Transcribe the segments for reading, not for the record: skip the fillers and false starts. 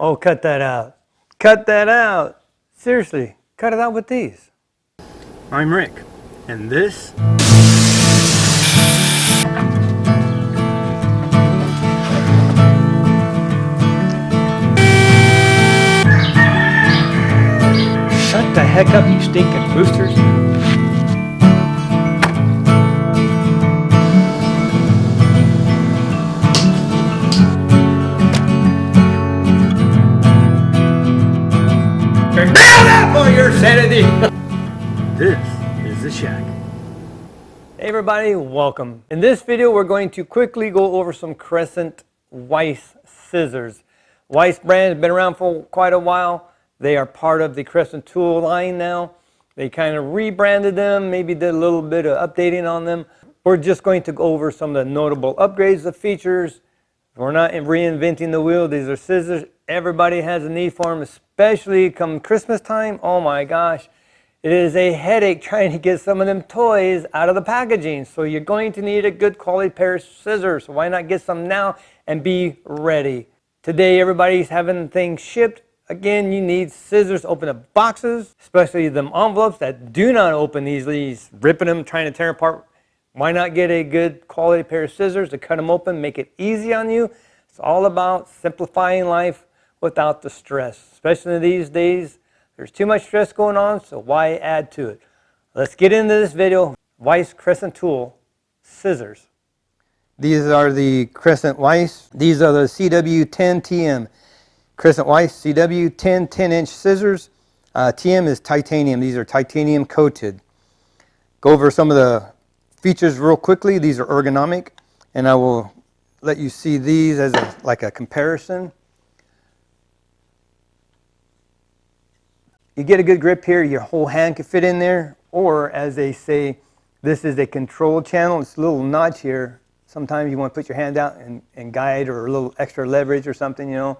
Oh, cut that out. Cut that out. Seriously, cut it out with these. I'm Rick, and this shut the heck up, you stinking roosters. Now for your sanity. This is the shack. Hey everybody, welcome. In this video, we're going to quickly go over some Crescent Weiss scissors. Weiss brand has been around for quite a while. They are part of the Crescent tool line now. They kind of rebranded them, maybe did a little bit of updating on them. We're just going to go over some of the notable upgrades of features. We're not reinventing the wheel. These are scissors. Everybody has a need for them, especially come Christmas time. Oh my gosh. It is a headache trying to get some of them toys out of the packaging. So you're going to need a good quality pair of scissors. So why not get some now and be ready? Today everybody's having things shipped. Again, you need scissors to open up boxes, especially them envelopes that do not open easily. Ripping them, trying to tear apart. Why not get a good quality pair of scissors to cut them open, make it easy on you? It's all about simplifying life without the stress. Especially these days, there's too much stress going on, so why add to it? Let's get into this video. Weiss Crescent Tool scissors. These are the Crescent Weiss. These are the CW10TM. Crescent Weiss CW 10-inch scissors. TM is titanium. These are titanium coated. Go over some of the features real quickly. These are ergonomic, and I will let you see these as like a comparison. You get a good grip here, your whole hand can fit in there, or as they say, this is a control channel. It's a little notch here. Sometimes you want to put your hand out and guide, or a little extra leverage or something, you know.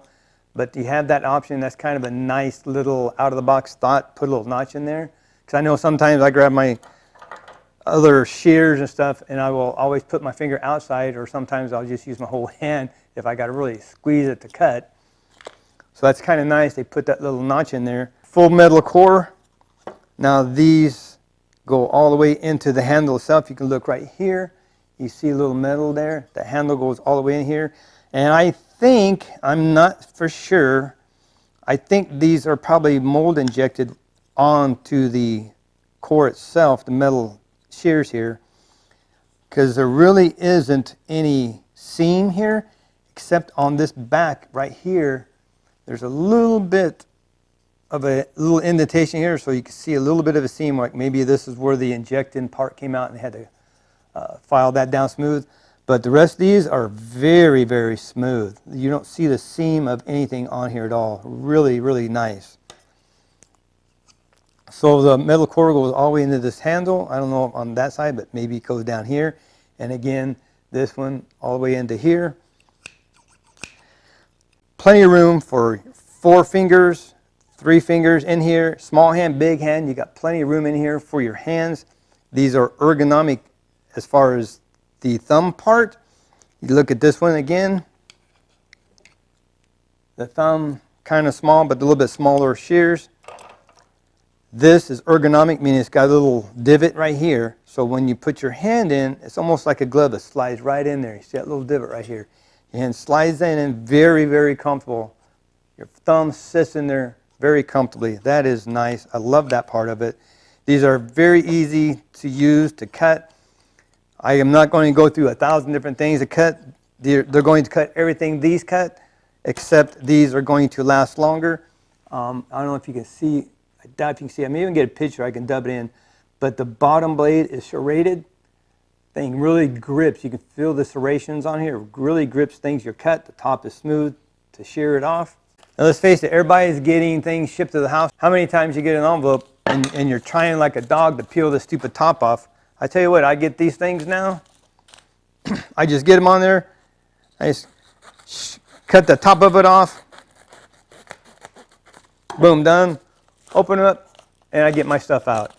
But you have that option. That's kind of a nice little out-of-the-box thought. Put a little notch in there. Because I know sometimes I grab my other shears and stuff, and I will always put my finger outside, or sometimes I'll just use my whole hand if I got to really squeeze it to cut. So that's kind of nice. They put that little notch in there. Full metal core. Now these go all the way into the handle itself. You can look right here. You see a little metal there. The handle goes all the way in here. And I think, I'm not for sure, I think these are probably mold injected onto the core itself, the metal shears here, because there really isn't any seam here, except on this back right here. There's a little bit of a little indentation here, so you can see a little bit of a seam, like maybe this is where the injected part came out and they had to file that down smooth. But the rest of these are very, very smooth. You don't see the seam of anything on here at all. Really, really nice. So the metal core goes all the way into this handle. I don't know on that side, but maybe it goes down here. And again, this one all the way into here. Plenty of room for 4 fingers, 3 fingers in here. Small hand, big hand. You got plenty of room in here for your hands. These are ergonomic as far as the thumb part. You look at this one again. The thumb kind of small, but a little bit smaller shears. This is ergonomic, meaning it's got a little divot right here. So when you put your hand in, it's almost like a glove. It slides right in there. You see that little divot right here. Your hand slides in and very, very comfortable. Your thumb sits in there very comfortably. That is nice. I love that part of it. These are very easy to use, to cut. I am not going to go through 1,000 different things to cut. They're going to cut everything these cut, except these are going to last longer. I don't know if you can see. I doubt if you can see. I may even get a picture. I can dub it in. But the bottom blade is serrated. Thing really grips. You can feel the serrations on here. It really grips things you cut. The top is smooth to shear it off. Now let's face it. Everybody's getting things shipped to the house. How many times you get an envelope and you're trying like a dog to peel the stupid top off? I tell you what, I get these things now. I just get them on there. I just cut the top of it off. Boom, done. Open it up, and I get my stuff out.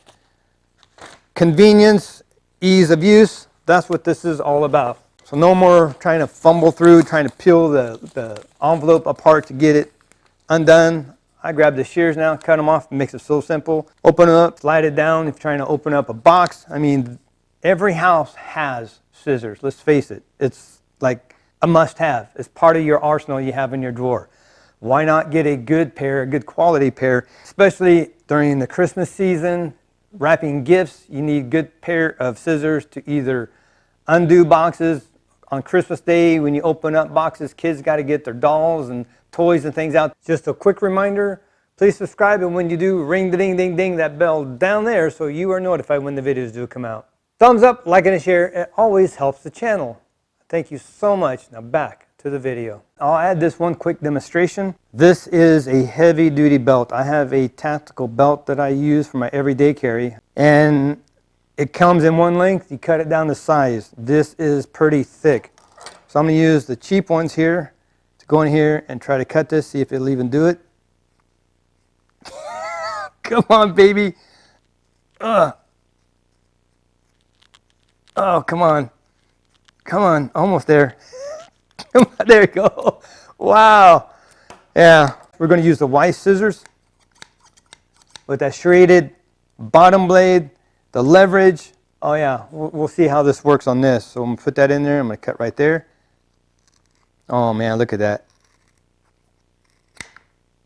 Convenience, ease of use, that's what this is all about. So no more trying to fumble through, trying to peel the envelope apart to get it. undone. I grab the shears now, cut them off, makes it so simple. Open it up, slide it down if you're trying to open up a box. I mean, every house has scissors, let's face it. It's like a must-have. It's part of your arsenal you have in your drawer. Why not get a good pair, a good quality pair, especially during the Christmas season, wrapping gifts. You need a good pair of scissors to either undo boxes on Christmas Day. When you open up boxes, kids got to get their dolls and toys and things out. Just a quick reminder, please subscribe, and when you do, ring the ding ding ding, that bell down there, so you are notified when the videos do come out. Thumbs up, like and share, it always helps the channel. Thank you so much. Now back to the video. I'll add this one quick demonstration. This is a heavy duty belt. I have a tactical belt that I use for my everyday carry, and it comes in one length. You cut it down to size. This is pretty thick. So I'm going to use the cheap ones here to go in here and try to cut this, see if it'll even do it. Come on, baby. Oh, come on. Come on, almost there. Come on, there you go. Wow. Yeah, we're going to use the Weiss scissors with that serrated bottom blade, the leverage. Oh yeah, we'll see how this works on this. So I'm going to put that in there. I'm going to cut right there. Oh man, look at that.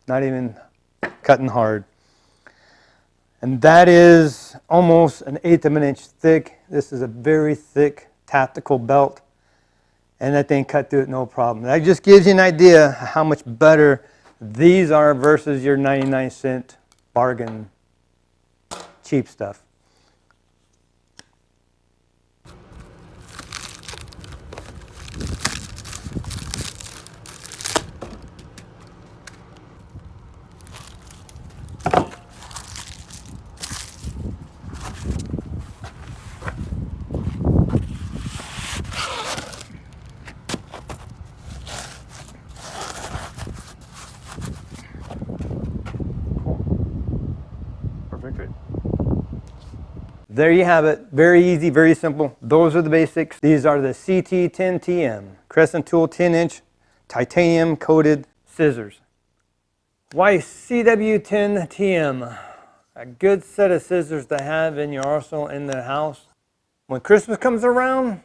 Not even cutting hard. And that is almost 1/8 of an inch thick. This is a very thick tactical belt. And that thing cut through it no problem. That just gives you an idea how much better these are versus your 99-cent bargain cheap stuff. There you have it. Very easy, very simple. Those are the basics. These are the CT10TM Crescent Tool 10-inch titanium coated scissors. Weiss CW10TM. A good set of scissors to have in your arsenal in the house. When Christmas comes around,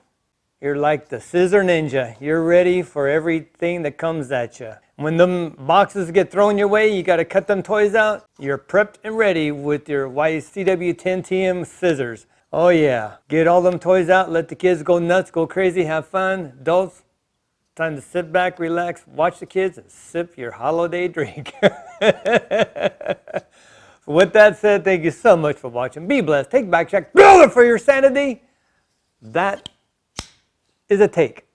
you're like the Scissor Ninja. You're ready for everything that comes at you. When them boxes get thrown your way, you got to cut them toys out. You're prepped and ready with your Weiss CW10TM scissors. Oh yeah, get all them toys out, let the kids go nuts, go crazy, have fun. Adults, time to sit back, relax, watch the kids, and sip your holiday drink. With that said, thank you so much for watching. Be blessed. Take back check. Build it for your sanity. That is a take.